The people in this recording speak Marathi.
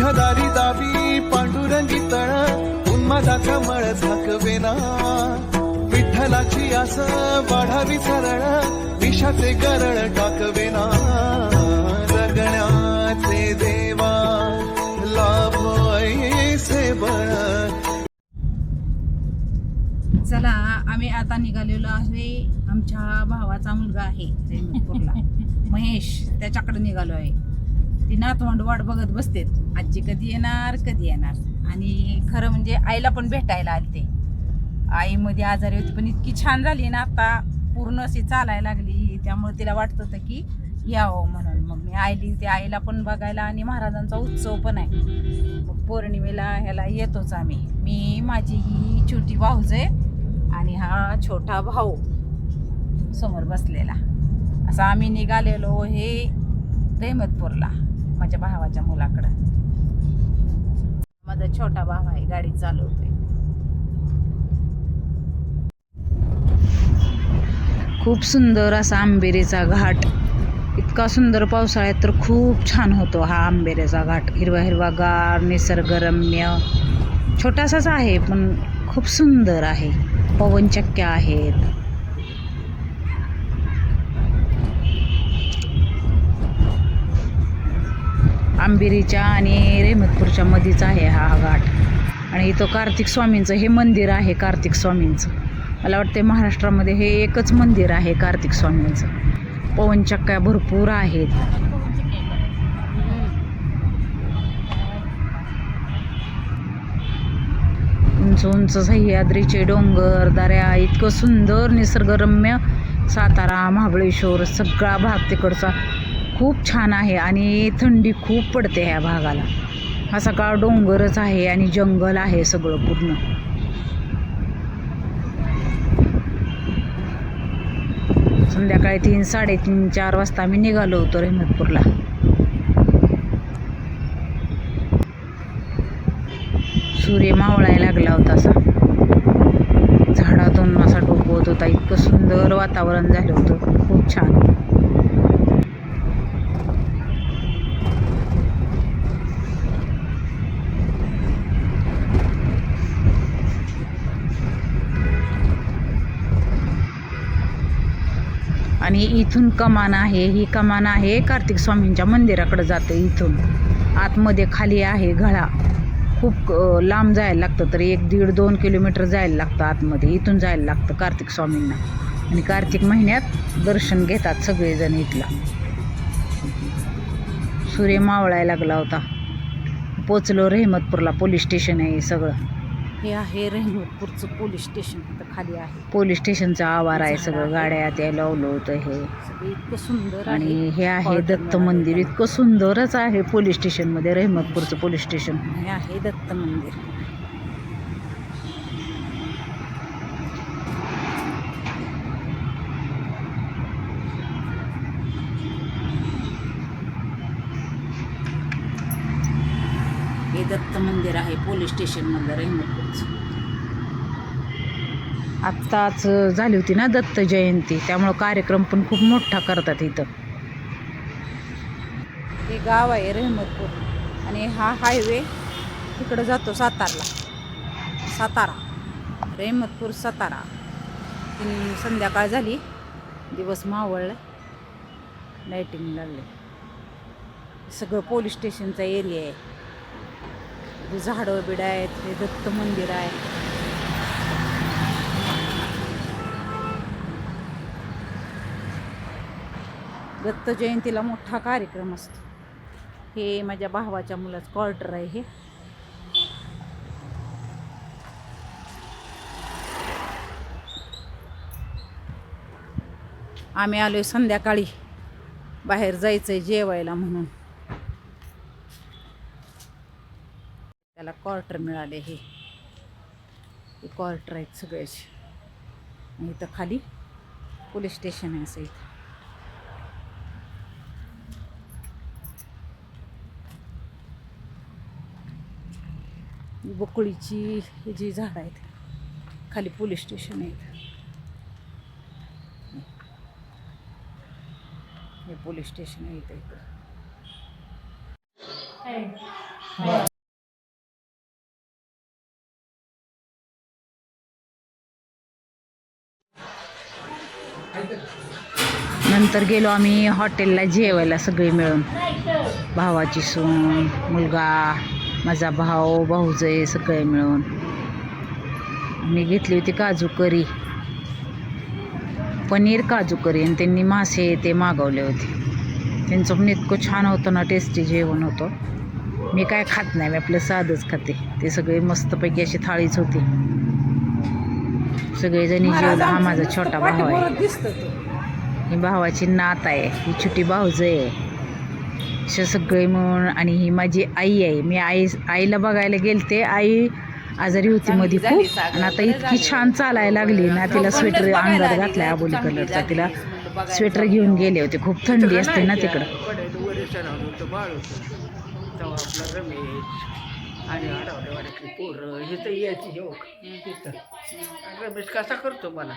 तुझ्या दारी दावी पांडुरंगी तळ उन्मादाचा मळ झाकवेना विठ्ठलाची आस वाढावी सरळ विषाचे गरळ टाकवेना जगण्याचे देवा लाभो ऐसे बळ. चला आम्ही आता निघालेलो आहे. आमच्या भावाचा मुलगा आहे रेणूपूरला महेश, त्याच्याकडे निघालो आहे. ती नातवंड वाट बघत बसतेत, आजी कधी येणार कधी येणार. आणि खरं म्हणजे आईला पण भेटायला आलते. आई मध्ये आजारी होती पण इतकी छान झाली ना आता, पूर्ण अशी चालायला लागली. त्यामुळे तिला वाटत होतं की यावं म्हणून मग मी आईली. ते आईला पण बघायला आणि महाराजांचा उत्सव पण आहे. मग पौर्णिमेला ह्याला येतोच आम्ही. मी, माझी ही छोटी भाऊज आहे आणि हा छोटा भाऊ समोर बसलेला. असं आम्ही निघालेलो हे रहमतपूरला माझ्या भावाच्या मुलाकडं. माझा छोटा भाव आहे, गाडी चालवतोय. खूप सुंदर असा आंबेरीचा घाट. इतका सुंदर पावसाळ्यात तर खूप छान होतो हा आंबेरीचा घाट. हिरवा हिरवा गार, निसर्गरम्य. छोटासाच आहे पण खूप सुंदर आहे. पवनचक्क्या आहेत. आंबेरीच्या आणि रहमतपूरच्या मध्येच आहे हा घाट. आणि इथं कार्तिक स्वामींचं हे मंदिर आहे. कार्तिक स्वामींचं मला वाटते महाराष्ट्रामध्ये हे एकच मंदिर आहे कार्तिक स्वामींचं. पवनचक्क्या भरपूर आहेत. उंच उंच सह्याद्रीचे डोंगर दऱ्या, इतकं सुंदर निसर्गरम्य. सातारा, महाबळेश्वर सगळा भाग तिकडचा खूप छान आहे. आणि थंडी खूप पडते ह्या भागाला. हा सगळा डोंगरच आहे आणि जंगल आहे सगळं पूर्ण. संध्याकाळी 3, 3:30, 4 वाजता आम्ही निघालो होतो रहमतपूरला. सूर्य मावळायला लागला होता असा, झाडातून असा डोकवत होता. इतकं सुंदर वातावरण झालं होतं, खूप छान. आणि इथून कमान आहे. ही कमान आहे कार्तिक स्वामींच्या मंदिराकडे जाते. इथून आतमध्ये खाली आहे घळा. खूप लांब जायला लागतं, तरी 1-1.5-2 किलोमीटर जायला लागतं आतमध्ये. इथून जायला लागतं कार्तिक स्वामींना. आणि कार्तिक महिन्यात दर्शन घेतात सगळेजण इथला. सूर्य मावळायला लागला होता. पोचलो रहमतपूरला. पोलीस स्टेशन आहे सगळं. हे आहे रहमतपूरचं पोलीस स्टेशन. इथं खाली आहे पोलीस स्टेशनचा आवार आहे. सगळं गाड्या ते लावलं होतं हे सगळं. इतकं सुंदर. आणि हे आहे दत्त मंदिर. इतकं सुंदरच आहे पोलीस स्टेशनमध्ये. रहमतपूरचं पोलीस स्टेशन हे आहे दत्त मंदिर. हे दत्त मंदिर आहे पोलीस स्टेशनमधलं रहमतपूरचं. आत्ताच झाली होती ना दत्त जयंती, त्यामुळं कार्यक्रम पण खूप मोठा करतात इथं. हे गाव आहे रहमतपूर आणि हा हायवे तिकडं जातो सातारला. सातारा, रहमतपूर सातारा. संध्याकाळ झाली, दिवस मावळला, लाईटिंग लागले. सगळं पोलीस स्टेशनचा एरिया आहे. झाडं बिडं आहेत. हे दत्त मंदिर आहे. दत्त जयंतीला मोठा कार्यक्रम असतो. हे माझ्या भावाच्या मुलाचं क्वार्टर आहे. हे आम्ही आलोय संध्याकाळी. बाहेर जायचंय जेवायला म्हणून. त्याला क्वार्टर मिळाले. हे क्वार्टर आहेत सगळ्याचे. इथं खाली पोलीस स्टेशन आहे असं. इथं बकुळीची ही जी झाड आहेत, खाली पोलीस स्टेशन आहे. हे पोलीस स्टेशन आहे इथं. नंतर गेलो आम्ही हॉटेलला जेवायला सगळे मिळून, भावाची सून, मुलगा, माझा भाऊ, भाऊजय सगळे मिळून. मी घेतली होती काजू करी, पनीर काजू करी, आणि त्यांनी मासे ते मागवले होते. त्यांचं पण इतकं छान होतं ना, टेस्टी जेवण होतं. मी काय खात नाही, मी आपलं साधंच खाते. ते सगळे मस्तपैकी अशी थाळीच होती. सगळेजणी जेवलं. हा माझा छोटा भाऊ आहे, ही भावाची नात आहे, ही छोटी भाऊज आहे. असे सगळे म्हणून. आणि ही माझी आई आहे. मी आईला बघायला गेलते. आई आजारी होती मध्ये खूप, आणि आता इतकी छान चालायला लागली ना. तिला स्वेटर अंगात घातलाय आबोली कलरचा. तिला स्वेटर घेऊन गेले होते, खूप थंडी असते ना तिकडं. आणि आडवड्यावाड्यातली पोरं हे तर यायची योग तिथं रमेश कसा करतो मला